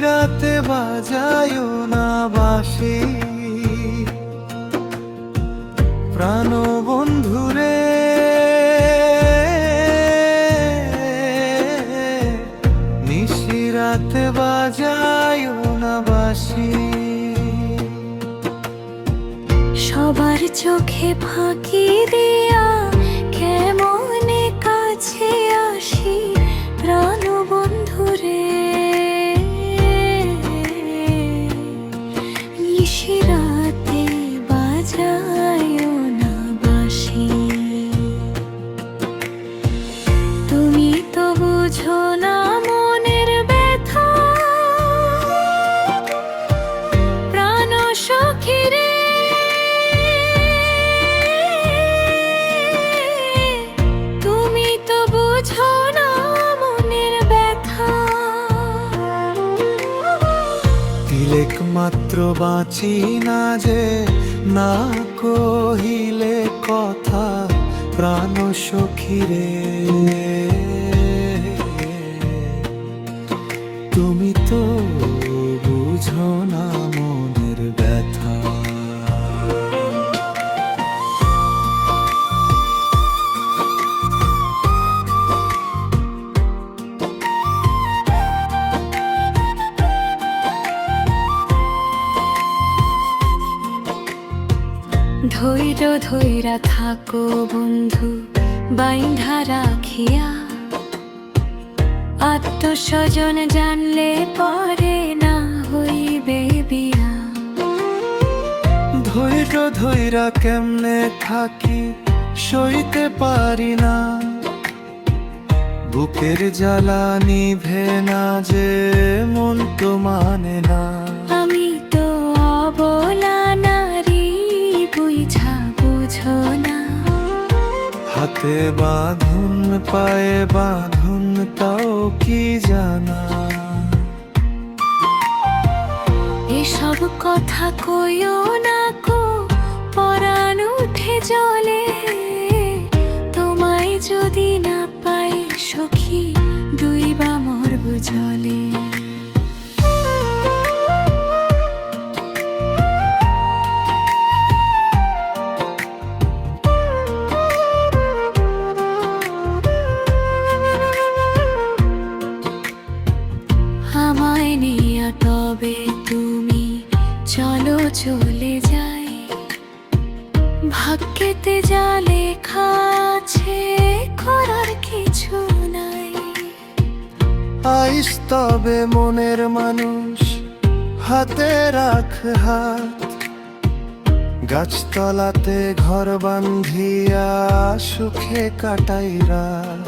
রাতে বাজায় না বাঁশি, প্রাণ বন্ধুরে নিশি রাতে বাজায় না বাঁশি। সবার চোখে ফাঁকি দিয়া কেমনে কাছে আসি প্রাণ বন্ধুরে, নিশিরাতে বাজায় না বাঁশি। তুমি তো বুঝো না মনের ব্যথা প্রাণ সখীরে, একমাত্র বাঁচি না যে না কহিলে কথা প্রাণ সখীরে। তুমি তো বুঝো না মনের ব্যথা। ধৈর্য ধৈরা থাকো বন্ধু বাইন্ধা রাখিয়া, আত্মস্বজন জানলে পরে না হইবে বিয়া। ধৈর্য ধৈরা কেমনে থাকি সইতে পারি না, বুকের জ্বালা নিভে না যে মন তো মানে না। আমি তো অবলা নারী বুঝা বুঝো না, হাতে বাঁধন পায়ে বাঁধন তাও কি জানা। এসব কথা কইও না কো পরাণ উঠে জলে, তোমায় যদি না পাই সখী দুইবা মরব জলে। আমায় নিয়া তবে তুমি চলো চলে যাই, ভাগ্যেতে যা লেখা আছে করার কিছু নাই। আইস তবে মনের মানুষ হাতে রাখ হাত, গাছতলাতে ঘর বান্ধিয়া সুখে কাটাই রাত।